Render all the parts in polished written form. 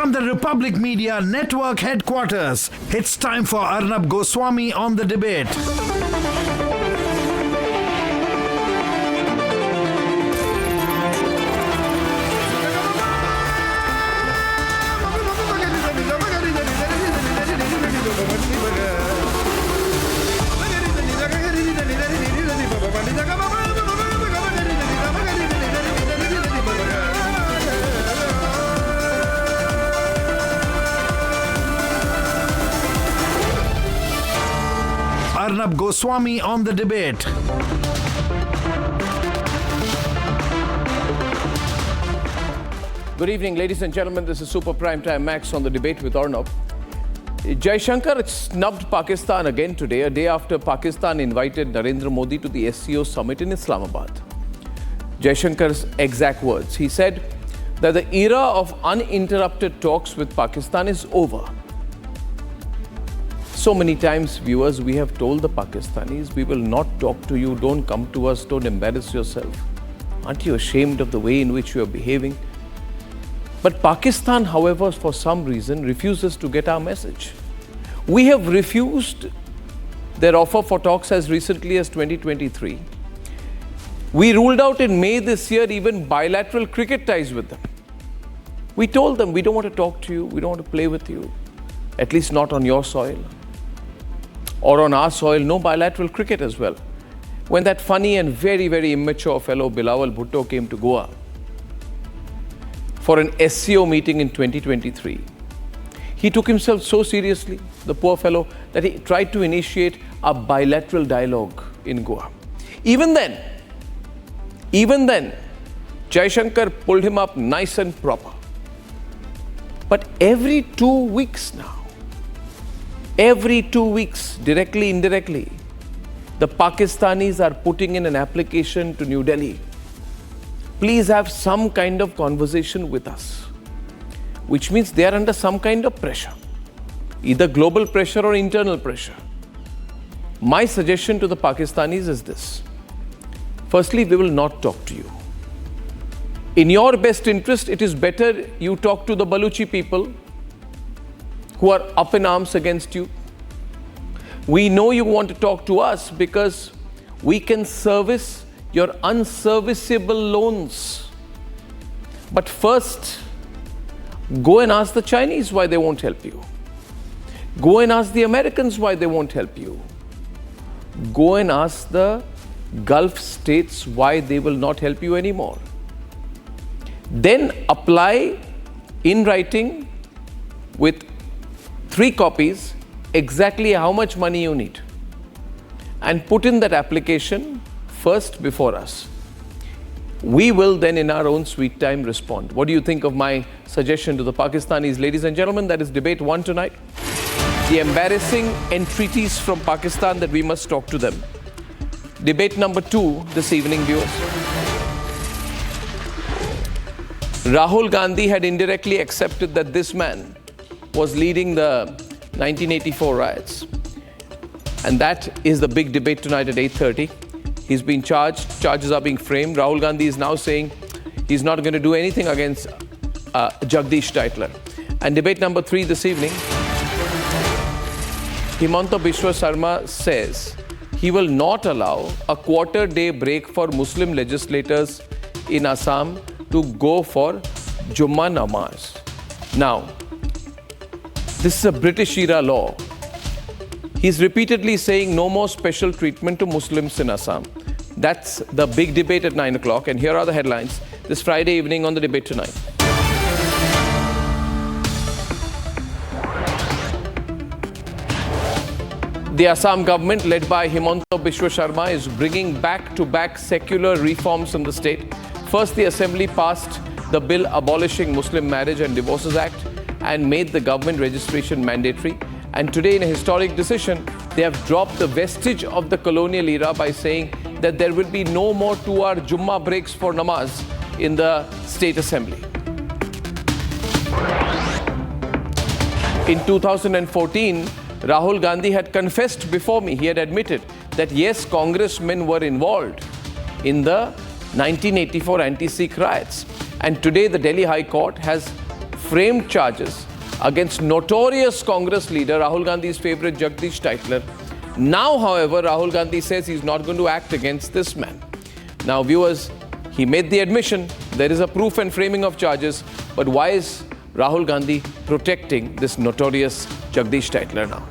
From the Republic Media Network headquarters, it's time for Arnab Goswami on the debate. Arnab Goswami on the debate. Good evening, ladies and gentlemen. This is Super Prime Time Max on the debate with Arnab. Jaishankar snubbed Pakistan again today, a day after Pakistan invited Narendra Modi to the SCO summit in Islamabad. Jaishankar's exact words. He said that the era of uninterrupted talks with Pakistan is over. So many times, viewers, we have told the Pakistanis, we will not talk to you, don't come to us, don't embarrass yourself. Aren't you ashamed of the way in which you are behaving? But Pakistan, however, for some reason, refuses to get our message. We have refused their offer for talks as recently as 2023. We ruled out in May this year even bilateral cricket ties with them. We told them, we don't want to talk to you, we don't want to play with you, at least not on your soil. Or on our soil, no bilateral cricket as well. When that funny and very, very immature fellow Bilawal Bhutto came to Goa for an SCO meeting in 2023, he took himself so seriously, the poor fellow, that he tried to initiate a bilateral dialogue in Goa. Even then, Jaishankar pulled him up nice and proper. But every 2 weeks now, every 2 weeks, directly, indirectly, the Pakistanis are putting in an application to New Delhi. Please have some kind of conversation with us, which means they are under some kind of pressure, either global pressure or internal pressure. My suggestion to the Pakistanis is this. Firstly, we will not talk to you. In your best interest, it is better you talk to the Baluchi people who are up in arms against you. We know you want to talk to us because we can service your unserviceable loans. But first, go and ask the Chinese why they won't help you. Go and ask the Americans why they won't help you. Go and ask the Gulf states why they will not help you anymore. Then apply in writing with 3 copies exactly how much money you need and put in that application first before us. We will then in our own sweet time respond. What do you think of my suggestion to the Pakistanis? Ladies and gentlemen, that is debate 1 tonight. The embarrassing entreaties from Pakistan that we must talk to them. Debate number 2 this evening, viewers. Rahul Gandhi had indirectly accepted that this man was leading the 1984 riots. And that is the big debate tonight at 8:30. He's been charged, charges are being framed. Rahul Gandhi is now saying he's not going to do anything against Jagdish Tytler. And debate number 3 this evening, Himanta Biswa Sarma says he will not allow a quarter-day break for Muslim legislators in Assam to go for Jummah Namaz. Now, this is a British-era law. He's repeatedly saying no more special treatment to Muslims in Assam. That's the big debate at 9 o'clock. And here are the headlines this Friday evening on the debate tonight. The Assam government, led by Himanta Biswa Sarma, is bringing back-to-back secular reforms in the state. First, the Assembly passed the bill abolishing Muslim Marriage and Divorces Act and made the government registration mandatory. And today, in a historic decision, they have dropped the vestige of the colonial era by saying that there will be no more 2-hour Jummah breaks for namaz in the State Assembly. In 2014, Rahul Gandhi had confessed before me, he had admitted that yes, congressmen were involved in the 1984 anti-Sikh riots. And today the Delhi High Court has framed charges against notorious Congress leader Rahul Gandhi's favorite Jagdish Titler. Now, however, Rahul Gandhi says he's not going to act against this man. Now, viewers, he made the admission there is a proof and framing of charges, but why is Rahul Gandhi protecting this notorious Jagdish Titler now?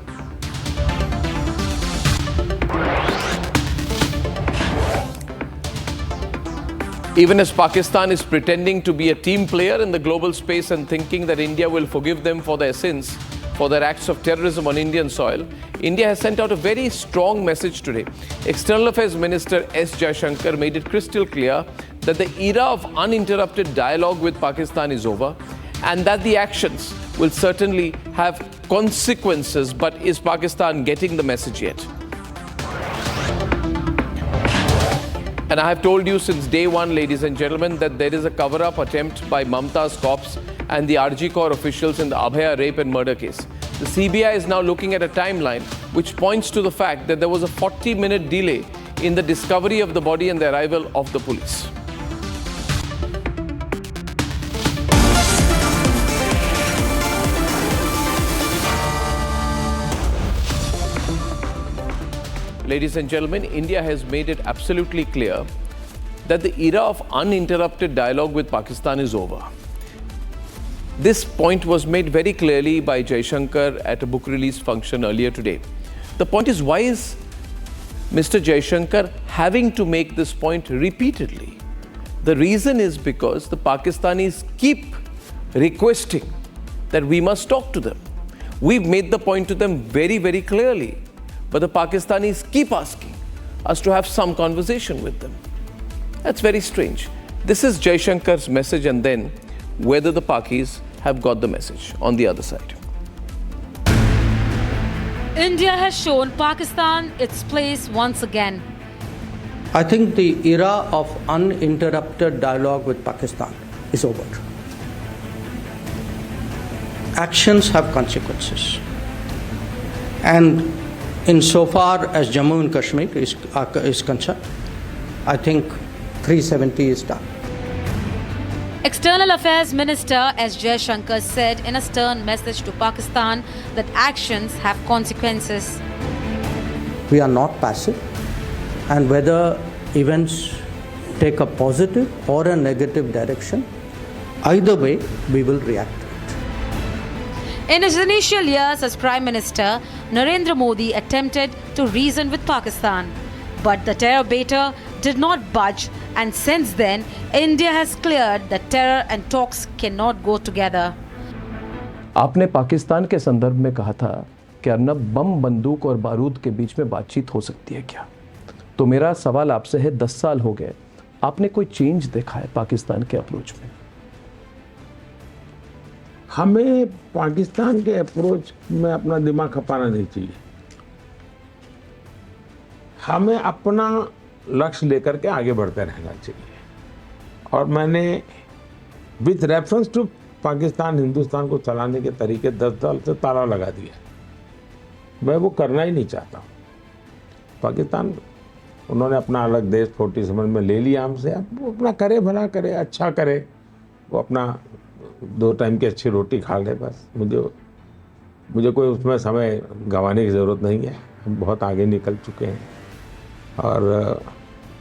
Even as Pakistan is pretending to be a team player in the global space and thinking that India will forgive them for their sins, for their acts of terrorism on Indian soil, India has sent out a very strong message today. External Affairs Minister S. Jaishankar made it crystal clear that the era of uninterrupted dialogue with Pakistan is over and that the actions will certainly have consequences. But is Pakistan getting the message yet? And I have told you since day one, ladies and gentlemen, that there is a cover-up attempt by Mamta's cops and the RG Corps officials in the Abhaya rape and murder case. The CBI is now looking at a timeline which points to the fact that there was a 40-minute delay in the discovery of the body and the arrival of the police. Ladies and gentlemen, India has made it absolutely clear that the era of uninterrupted dialogue with Pakistan is over. This point was made very clearly by Jaishankar at a book release function earlier today. The point is, why is Mr. Jaishankar having to make this point repeatedly? The reason is because the Pakistanis keep requesting that we must talk to them. We've made the point to them very, very clearly. But the Pakistanis keep asking us to have some conversation with them. That's very strange. This is Jaishankar's message, and then whether the Pakis have got the message on the other side. India has shown Pakistan its place once again. I think the era of uninterrupted dialogue with Pakistan is over. Actions have consequences. And insofar as Jammu and Kashmir is concerned, I think 370 is done. External Affairs Minister S. Jaishankar said in a stern message to Pakistan that actions have consequences. We are not passive, and whether events take a positive or a negative direction, either way we will react. In his initial years as Prime Minister, Narendra Modi attempted to reason with Pakistan. But the terror baiter did not budge, and since then, India has cleared that terror and talks cannot go together. आपने पाकिस्तान के संदर्भ में कहा था कि अर्नब बम, बंदूक और बारूद के बीच में बातचीत हो सकती है क्या? तो मेरा सवाल आपसे है, 10 साल हो गए, आपने कोई चेंज देखा है पाकिस्तान के अप्रोच में? हमें पाकिस्तान के अप्रोच में अपना दिमाग खपाना नहीं चाहिए। हमें अपना लक्ष्य लेकर के आगे बढ़ते रहना चाहिए। और मैंने with reference to Pakistan Hindustan को चलाने के तरीके 10 साल से ताला लगा दिया। मैं वो करना ही नहीं चाहता हूँ। पाकिस्तान, उन्होंने अपना अलग देश 47 में ले लिया हमसे, अब वो अपना करे, भला करे, अच्छा करे, वो अपना 2 टाइम की अच्छी रोटी खा ले, बस। मुझे कोई उसमें समय गंवाने की ज़रूरत नहीं है। हम बहुत आगे निकल चुके हैं और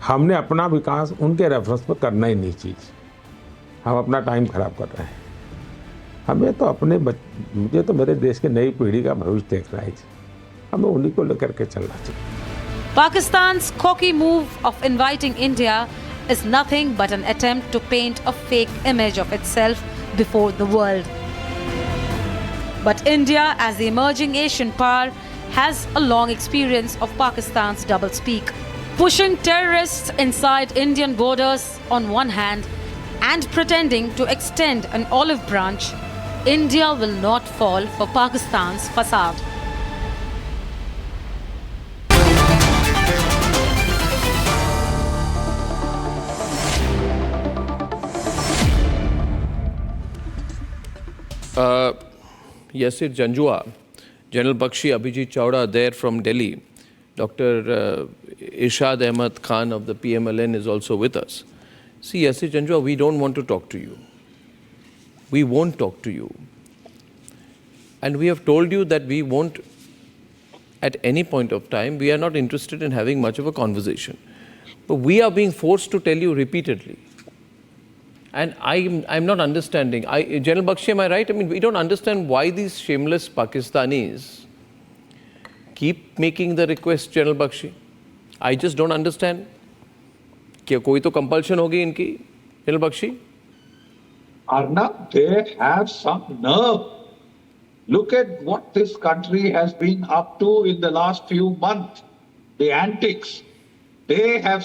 हमने अपना विकास उनके रेफरेंस पर करना ही नहीं चीज़। हम अपना टाइम खराब कर रहे हैं। हमें तो मुझे तो मेरे देश की नई पीढ़ी का भविष्य देखना है। हमें उन्हीं को लेकर के चलना चाहिए। Pakistan's cocky move of inviting India is nothing but an attempt to paint a fake image of itself before the world. But India, as the emerging Asian power, has a long experience of Pakistan's doublespeak, pushing terrorists inside Indian borders on one hand and pretending to extend an olive branch. India will not fall for Pakistan's facade. Yasir Janjua, General Bakshi, Abhijit Chawda there from Delhi. Dr. Irshad Ahmad Khan of the PMLN is also with us. See, Yasir Janjua, we don't want to talk to you. we won't talk to you. And we have told you that we won't, at any point of time, we are not interested in having much of a conversation. But we are being forced to tell you repeatedly. And I'm not understanding. General Bakshi, am I right? I mean, we don't understand why these shameless Pakistanis keep making the request, General Bakshi. I just don't understand. क्या कोई तो compulsion होगी इनकी, General Bakshi? Arnab, they have some nerve. Look at what this country has been up to in the last few months. The antics. They have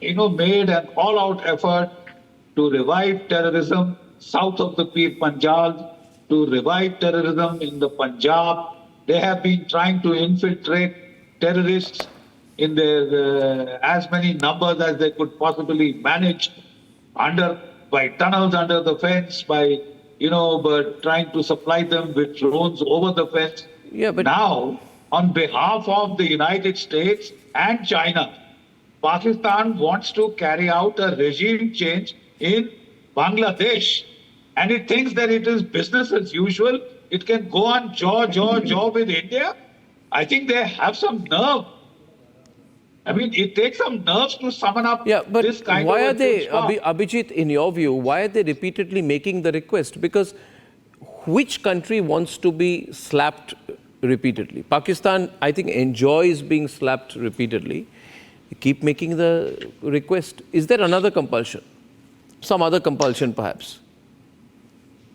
made an all-out effort to revive terrorism south of the Pir Panjal, to revive terrorism in the Punjab. They have been trying to infiltrate terrorists in their as many numbers as they could possibly manage by tunnels under the fence, by trying to supply them with drones over the fence. Yeah, but now, on behalf of the United States and China, Pakistan wants to carry out a regime change in Bangladesh. And it thinks that it is business as usual. It can go on jaw with India. I think they have some nerve. I mean, it takes some nerves to summon up this kind why of are they, chutzpah. Abhijit, in your view, why are they repeatedly making the request? Because which country wants to be slapped repeatedly? Pakistan, I think, enjoys being slapped repeatedly. They keep making the request. Is there another compulsion? Some other compulsion, perhaps?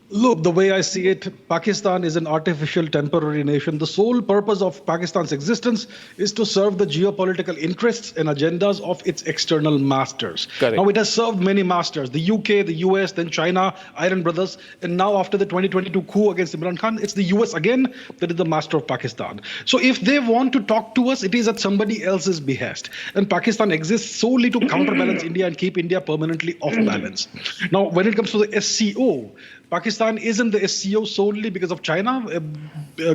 Look, the way I see it, Pakistan is an artificial temporary nation. The sole purpose of Pakistan's existence is to serve the geopolitical interests and agendas of its external masters. Correct. Now, it has served many masters, the UK, the US, then China, Iron Brothers, and now after the 2022 coup against Imran Khan, it's the US again that is the master of Pakistan. So if they want to talk to us, it is at somebody else's behest. And Pakistan exists solely to counterbalance India and keep India permanently off balance. Now, when it comes to the SCO, Pakistan is in the SCO solely because of China,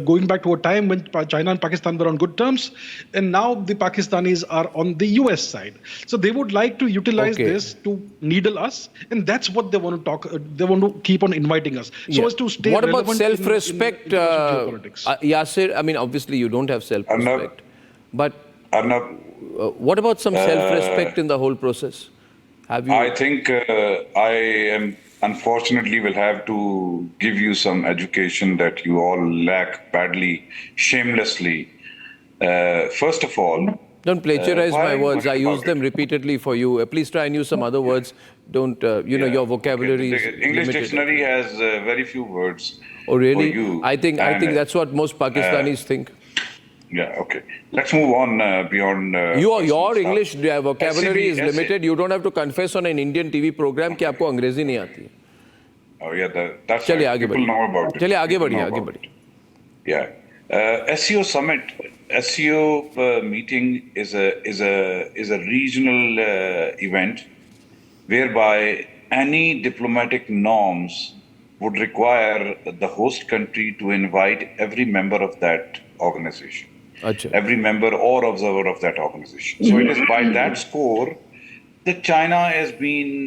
going back to a time when China and Pakistan were on good terms, and now the Pakistanis are on the US side. So they would like to utilize this to needle us, and that's what they want to talk. They want to keep on inviting us so as to stay What about relevant self-respect, in geopolitics. Yasir? I mean, obviously you don't have self-respect, but Arnab, what about some self-respect in the whole process? Have you? I think unfortunately will have to give you some education that you all lack badly, shamelessly. First of all, don't plagiarize my words. I use them repeatedly for you. Please try and use some other words. Don't, your vocabulary is the English limited. dictionary has very few words. Oh, really? For you. I think that's what most Pakistanis think. Yeah, okay. Let's move on beyond... your English vocabulary is limited. You don't have to confess on an Indian TV program कि आपको अंग्रेजी नहीं आती. Oh yeah, that's चलिए right. आगे People know about बढ़िए. it. चलिए आगे People बढ़िए, know आगे about बढ़िए. it. Yeah. SCO summit, SCO meeting is a regional event whereby any diplomatic norms would require the host country to invite every member of that organization. अच्छा. Every member or observer of that organization. So it is by that score that China has been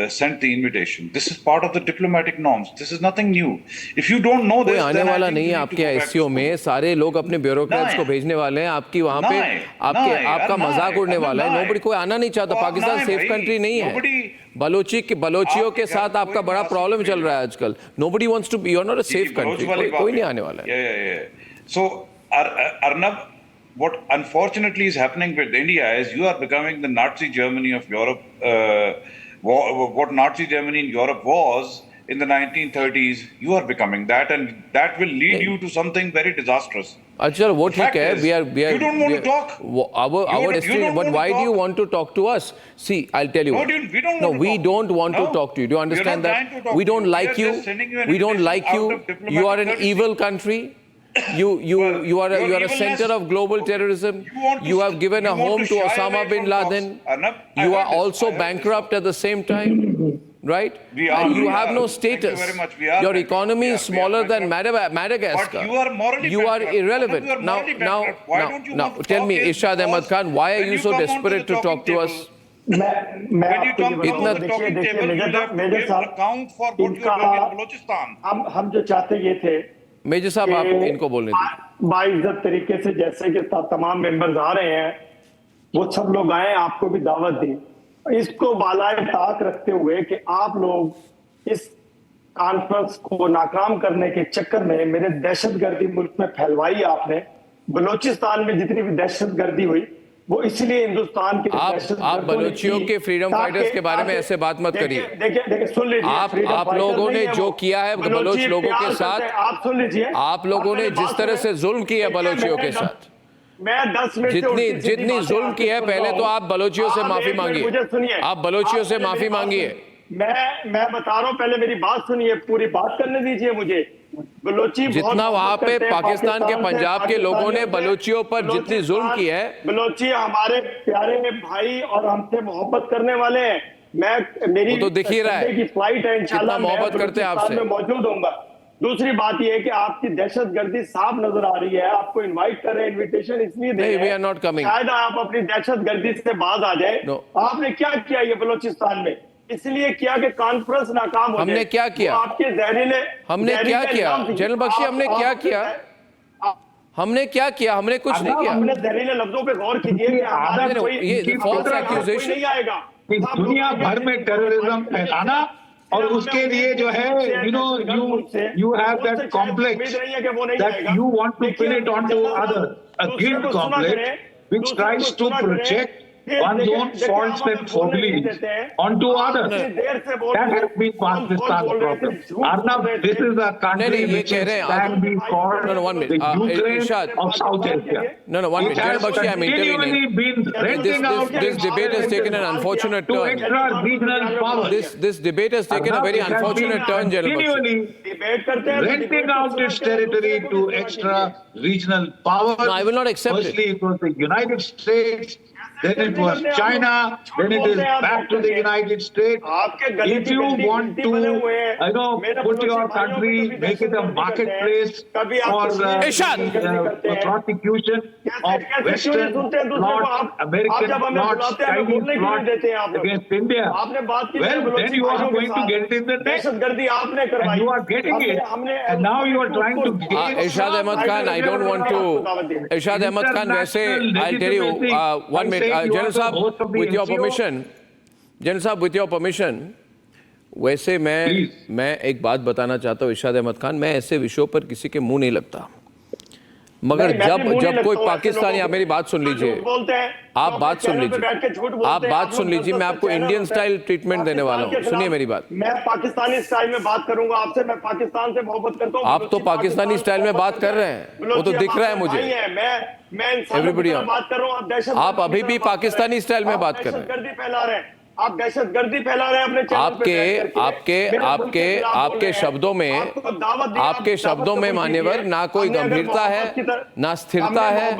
sent the invitation. This is part of the diplomatic norms. This is nothing new. If you don't know कोई this, आने then I वाला think नहीं you है need to आपके go back to SCO में. school. सारे लोग अपने ब्यूरोक्रेट्स को भेजने वाले हैं. आपकी वहाँ पे आपका मजाक उड़ने वाला है. नोबडी कोई आना नहीं चाहता. पाकिस्तान सेफ कंट्री नहीं है. बलोचियों के साथ आपका बड़ा प्रॉब्लम चल रहा है आजकल. Nobody wants to be. You're not a safe country. कोई नहीं आने वाला है. Yeah. So, Arnab, what unfortunately is happening with India is you are becoming the Nazi Germany of Europe. What Nazi Germany in Europe was in the 1930s, you are becoming that, and that will lead you to something very disastrous. अच्छा वो ठीक है. We are. You don't want to talk. Our destiny. But why do you want to talk to us? See, I'll tell you. No, what. we don't No, want to we talk. don't want to No. talk to you. Do you understand We are not trying to that? talk We to don't you. like We are you. just sending you an We don't invitation like out you. of diplomatic You are an courtesy. evil country. You are a center of global terrorism. You have given a home to Osama bin Laden. You are also bankrupt at the same time, right? And you have no status. Thank you very much. We are Your bankrupt. economy We is are smaller than bankrupt. Madagascar. But you are morally You are bankrupt. irrelevant. You are morally bankrupt. Why don't you Now, want to tell talk me, is Irshad Ahmad because Khan, why are when you so come onto desperate the to talk to talking us? table, मैं When you आपको talk ये about बताऊं, the देखिए talking देखिए table, you have to major give sahab account for what you इनका are doing in Balochistan. हम जो चाहते ये थे मेजर साहब आप कि इनको बोलने दीजिए। बाइज्जत तरीके से जैसे कि तमाम मेंबर्स आ रहे हैं, वो सब लोग आए, आपको भी दावत दी। इसको बालाए ताक रखते हुए कि आप लोग इस कॉन्फ्रेंस को नाकाम करने के चक्कर में मेरे दहशतगर्दी मुल्क में फैलवाई आपने। बलूचिस्तान में जितनी भी दहशतगर्दी हुई वो इसलिए हिंदुस्तान के आप बलूचियों के फ्रीडम फाइटर्स के बारे में ऐसे बात मत करिए। देखिए सुन लीजिए, आप लोगों ने जो किया है बलोच लोगों के साथ, आप सुन लीजिए, आप लोगों ने जिस तरह से जुल्म किया है बलोचियों के साथ, मैं 10 मिनट जितनी जुल्म की है, पहले तो आप बलोचियों से माफी मांगिए। मुझे सुनिए, आप बलोचियों से माफी मांगिए। मैं बता रहा हूं, पहले मेरी बात सुनिए, पूरी बात करने दीजिए मुझे। बलोची जितना वहां पे पाकिस्तान के पंजाब के लोगों ने बलोचियों पर जितनी जुल्म की है, बलोची हमारे प्यारे भाई और हमसे मोहब्बत करने वाले हैं। मेरी वो तो दिख ही रहा है की फ्लाइट है, इंशाल्लाह कितना मोहब्बत करते हैं आपसे। मैं मौजूद होऊंगा। दूसरी बात यह है कि आपकी दहशतगर्दी साफ नजर आ रही है। आपको इनवाइट कर रहे हैं, इनविटेशन इसलिए दे रहे हैं शायद आप अपनी दहशतगर्दी से बाज आ जाए। आपने क्या किया ये बलूचिस्तान में? इसलिए किया कि कॉन्फ्रेंस नाकाम हो जाए। हमने क्या किया? आपके जहरीले हमने क्या किया जनरल बख्शी? हमने क्या किया? हमने क्या किया? हमने कुछ नहीं किया। हमने जहरीले लफ्जों पे गौर कीजिए। ये फॉल्स एक्यूजेशन नहीं आएगा। दुनिया भर में टेररिज्म फैलाना और उसके लिए जो है you have that complex that you want to pin it onto others, a guilt complex which tries to project one's own faults and foibles onto others. That has been Pakistan's problem. Arnab, this is a country which can be called the Ukraine of South Asia. One minute. General Bakshi, I'm intervening. This debate has taken an unfortunate turn. Extra-regional power. This debate has taken a very unfortunate turn, General Bakshi. Renting out its territory to extra-regional power. No, I will not accept it. Firstly, it was the United States. Then it was China, then it is back to the United States. If you want to, put your country, make it a marketplace for prosecution of Western plots, American plots, Chinese plots against India, well, then you are going to get it in the neck. And you are getting it. And now you are trying to get it. Irshad Ahmad Khan, I don't want to... Irshad Ahmad Khan, वैसे, I'll tell you, 1 minute. General साहब, with your permission, general साहब, with your permission, वैसे मैं एक बात बताना चाहता हूँ इरशाद अहमद खान, मैं ऐसे विषयों पर किसी के मुंह नहीं लगता, मगर जब कोई पाकिस्तानी, आप मेरी बात सुन लीजिए, आप बात सुन लीजिए, मैं आपको इंडियन स्टाइल ट्रीटमेंट देने वाला हूँ, सुनिए मेरी बात। मैं पाकिस्तानी स्टाइल में बात करूंगा आपसे, मैं पाकिस्तान से मोहब्बत करता हूँ। आप तो पाकिस्तानी स्टाइल में बात कर रहे हैं, वो तो दिख रहा है मुझे। एवरीबडी, आप अभी भी पाकिस्तानी स्टाइल में बात कर रहे हैं। आप दहशतगर्दी फैला रहे हैं अपने आपके शब्दों में मान्यवर ना कोई गंभीरता है, ना स्थिरता है,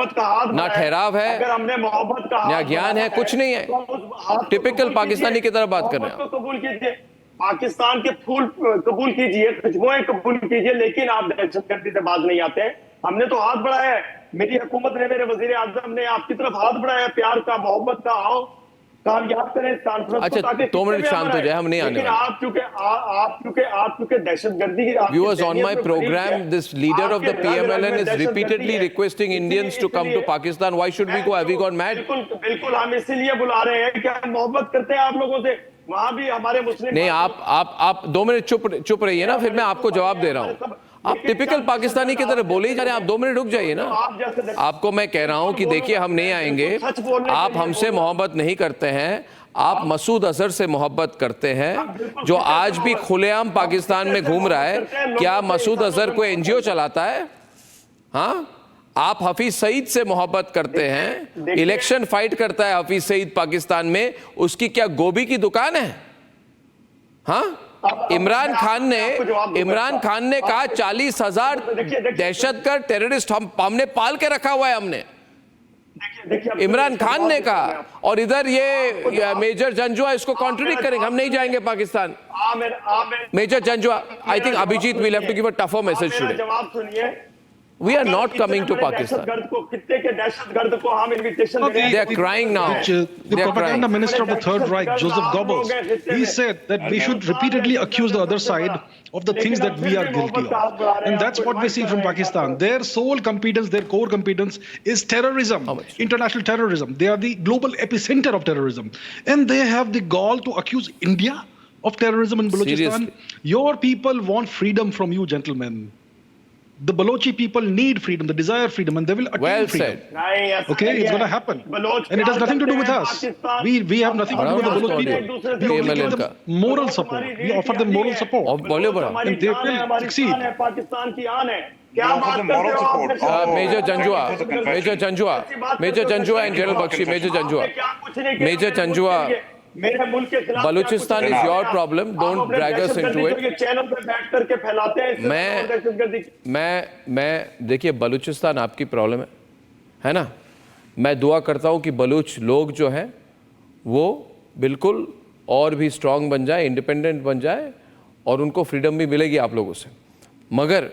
ना ठहराव है, ना ज्ञान है, कुछ नहीं है। टिपिकल पाकिस्तानी की तरह बात कर रहे हैं। कबूल कीजिए, पाकिस्तान के फूल कबूल कीजिए, खुशबुएं कबूल कीजिए, लेकिन आप दहशतगर्दी से बाज नहीं आते। हमने तो हाथ बढ़ाया है, मेरी हुकूमत ने, मेरे वजीर आजम ने आपकी तरफ हाथ बढ़ाया, प्यार का, मोहब्बत का। आओ कामयाब करें कॉन्फ्रेंस। अच्छा, 2 मिनट शांत हो जाए, हम नहीं आने वाले। आप क्योंकि दहशतगर्दी की Viewers, on my program, this leader of the PMLN is repeatedly requesting Indians to come to Pakistan. Why should we go? Have we gone mad? बिल्कुल हम इसीलिए बुला रहे हैं कि हम मोहब्बत करते हैं आप लोगों से। वहां भी हमारे मुस्लिम नहीं, आप 2 मिनट चुप रहिए ना, फिर मैं आपको जवाब दे रहा हूँ। आप टिपिकल पाकिस्तानी की तरह बोले ही जा रहे हैं, आप 2 मिनट रुक जाइए ना। आपको मैं कह रहा हूं कि देखिए, हम नहीं आएंगे, आप हमसे मोहब्बत नहीं करते हैं, आप मसूद अजहर से मोहब्बत करते हैं, जो आज भी खुलेआम पाकिस्तान में घूम रहा है। क्या मसूद अजहर कोई एनजीओ चलाता है? हाँ, आप हफीज सईद से मोहब्बत करते हैं, इलेक्शन फाइट करता है हफीज सईद पाकिस्तान में, उसकी क्या गोभी की दुकान है? हाँ, इमरान खान ने कहा 40,000 दहशतगर्द टेररिस्ट हमने पाल के रखा हुआ है, हमने, इमरान खान ने कहा। और इधर ये मेजर जंजुआ इसको कॉन्ट्रडिक्ट करेंगे, हम नहीं जाएंगे Pakistan. Major Janjua, I think Abhijit will have to give a tougher message today. जवाब सुनिए, We are not coming to Pakistan. दहशतगर्द को, खित्ते के दहशतगर्द को हम इनविटेशन दे रहे हैं। They are crying now. The They are propaganda crying. minister of the Third Reich, Joseph Goebbels, he said that we should repeatedly accuse the other side of the things that we are guilty of. And that's what we see from Pakistan. Their sole competence, their core competence is terrorism, international terrorism. They are the global epicenter of terrorism. And they have the gall to accuse India of terrorism in Balochistan. Seriously. Your people want freedom from you, gentlemen. The Balochi people need freedom, they desire freedom, and they will attain Well freedom. said. नहीं, ऐसा Okay, नहीं it's है। going to happen. Baloch And it has क्या nothing to do करते with हैं us. Pakistan? We have nothing to do with the बड़ा Baloch मस्त people. audio. We only give PMLN them का। moral support. We offer them moral support. और बोलो बड़ा। हमारी And they जान है, will हमारी succeed. शान है, पाकिस्तान की आन है। क्या You offer बात them करते moral हो आप support. मेरे साथ? Major Janjua, Thank you for the confession. Major Janjua, Major Janjua and General Bakshi, Major Janjua. आपने क्या कुछ नहीं किया Major मेरे मुल्क Janjua, के लिए? मेरे मुल्क के खिलाफ Balochistan क्या कुछ is नहीं your किया? problem. आप Don't अपने drag us दहशतगर्दी into को it. ये चैनल पे बैठ करके फैलाते हैं, इससे मैं- और दहशतगर्दी। मैं देखिए बलूचिस्तान आपकी प्रॉब्लम है ना। मैं दुआ करता हूँ कि बलूच लोग जो हैं वो बिल्कुल और भी स्ट्रांग बन जाए, इंडिपेंडेंट बन जाए और उनको फ्रीडम भी मिलेगी आप लोगों से। मगर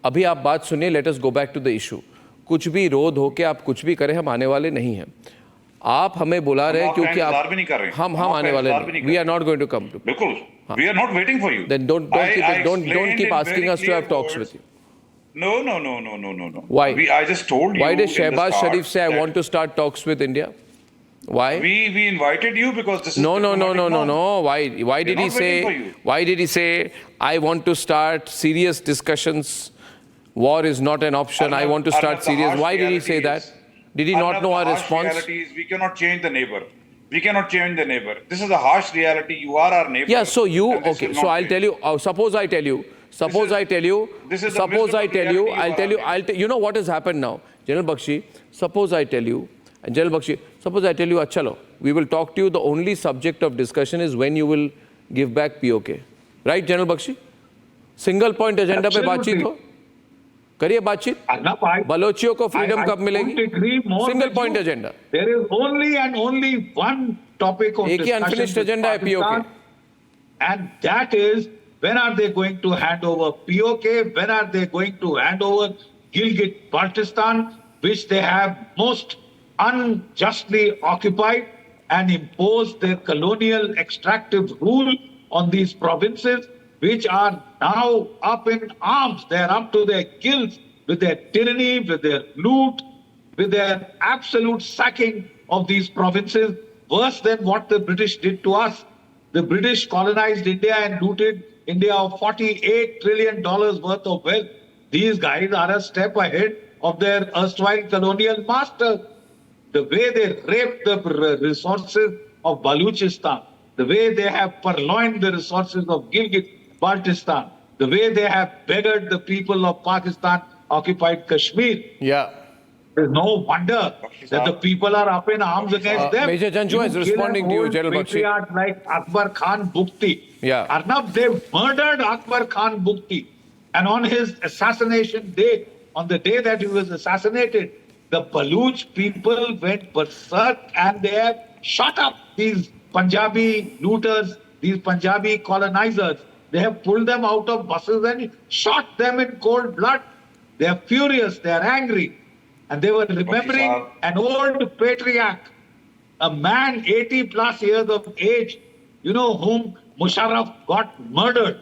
अभी आप बात सुनिए, let us go back to the issue. कुछ भी रोध हो के आप कुछ भी करें, हम आने वाले नहीं हैं। आप हमें बुला रहे हैं क्योंकि इंतजार भी नहीं कर रहे हैं। हम आपका आने वाले इंतजार भी नहीं। नहीं वी कर are not going to come to. बिल्कुल, we are not waiting for you. Then don't keep asking us to have talks with you. No. Why? I just told you. Why did in the Shehbaz start Sharif say I that want to start talks with India? Why? We invited you because this is No. diplomatic norm. Why did We're he not waiting for say? you. Why did he say I want to start serious discussions? War is not an option. I want to start Arnab, the serious. harsh Why did he say reality that? is- Did he not Arnab, know the our harsh response? reality is we cannot change the neighbor. We cannot change the neighbor. This is a harsh reality. You are our neighbor. Yeah. So you and this okay? will So not I'll change. tell you. Suppose I tell you. Suppose I tell you. This is the Suppose wisdom I of tell you. reality I'll tell you. You know what has happened now, General Bakshi. Suppose I tell you. And General Bakshi. Suppose I tell you. Chalo. We will talk to you. The only subject of discussion is when you will give back POK. Right, General Bakshi? Single point agenda पे Absolutely. बातचीत हो। करिए बातचीत। Arnab, बलोचियों को freedom कब couldn't मिलेगी? agree more single with point you. Agenda. There is only and only one topic of एक ही discussion unfinished with agenda है Pakistan, POK। and that is when are they going to hand over POK? When are they going to hand over Gilgit-Baltistan, which they have most unjustly occupied, and impose their colonial extractive rule on these provinces, which are now up in arms. They are up to their gills with their tyranny, with their loot, with their absolute sacking of these provinces, worse than what the British did to us. The British colonized India and looted India of $48 trillion worth of wealth. These guys are a step ahead of their erstwhile colonial masters. The way they raped the resources of Baluchistan, the way they have purloined the resources of Gilgit-Baltistan, the way they have beggared the people of Pakistan-occupied Kashmir. Yeah. There's no wonder that the people are up in arms against them. Major Janjua is kill responding an to you, old General Bakshi. patriarch like Akbar Khan Bukti. Yeah. Arnab, they murdered Akbar Khan Bukti. And on his assassination day, on the day that he was assassinated, the Baluch people went berserk and they have shot up these Punjabi looters, these Punjabi colonizers. They have pulled them out of buses and shot them in cold blood. They are furious, they are angry. And they were remembering an old patriarch, a man 80 plus years of age, you know, whom Musharraf got murdered.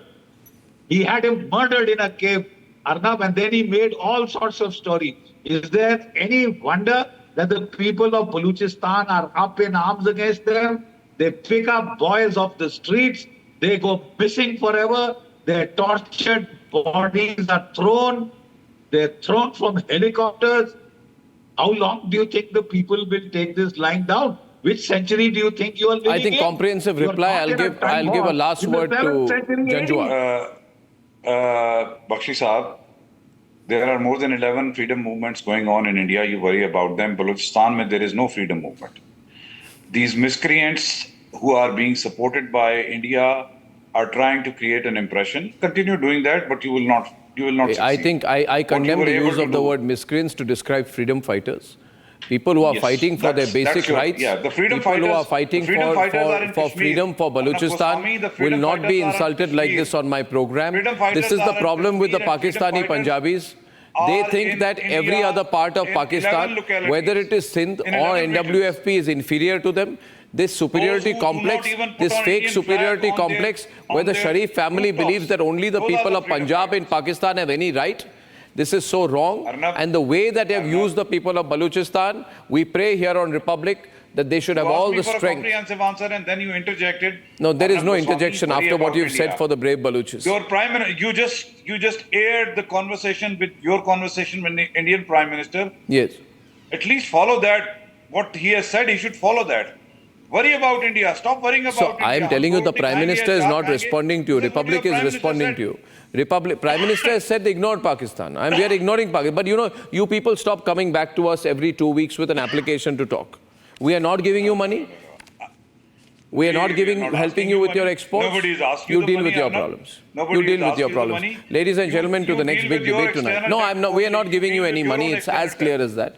He had him murdered in a cave, Arnab, and then he made all sorts of stories. Is there any wonder that the people of Baluchistan are up in arms against them? They pick up boys off the streets, they go missing forever, their tortured bodies are thrown, they're thrown from helicopters. How long do you think the people will take this lying down? Which century do you think you are living in? I think comprehensive You are reply. not in a time I'll give a war. last In the word to 7th century Janjua. Bakshi Saab, there are more than 11 freedom movements going on in India. You worry about them. Balochistan, mein, there is no freedom movement. These miscreants who are being supported by India are trying to create an impression. Continue doing that, but you will not. You will not succeed. I think I condemn were the able use to of the do- word miscreants to describe freedom fighters. People who are Yes, fighting for their that's basic your- rights, yeah, the freedom people who fighters- are fighting the freedom fighters are in for Kashmir. freedom for Arnab Goswami, the Balochistan will freedom not be fighters are in insulted like Kashmir. this on my program. Freedom This fighters is the are in problem with the Kashmir and freedom Pakistani fighters Punjabis. They are think in that every India other part of in 11 Pakistan, localities. whether it is Sindh In or 11 NWFP, is inferior to them. This superiority Those who do complex, not even put this on fake Indian superiority flag on complex, their- where the on their Sharif family rooftops. believes that only the Those are people the of freedom Punjab in fighters. Pakistan have any right. This is so wrong. Arnab, And the way that they have Arnab, used the people of Baluchistan, we pray here on Republic that they should have You all asked me the for a strength. comprehensive answer and then you interjected. No, there is Arnab no Goswami interjection worry after what about you've India. said for the brave Baluchis. Your prime minister, you just aired the conversation with your conversation with the Indian Prime Minister. Yes. At least follow that. What he has said, he should follow that. Worry about India. Stop worrying about So India. I am telling you, the Prime Minister is not This responding to you. is what Republic your is Prime Minister responding said. to you. Prime Minister has said they ignored Pakistan. We are ignoring Pakistan. But you know, you people stop coming back to us every 2 weeks with an application to talk. We are not giving you money. We are not We are not helping asking you you with your money. exports. Nobody is asking You the deal money, with your Arnab. problems. Nobody You is deal with your asking the problems. money. Ladies and You- gentlemen, to you the next deal big with your debate tonight. external No, tax we are not policy. giving you You any deal with money. your own It's as external clear tax. as that.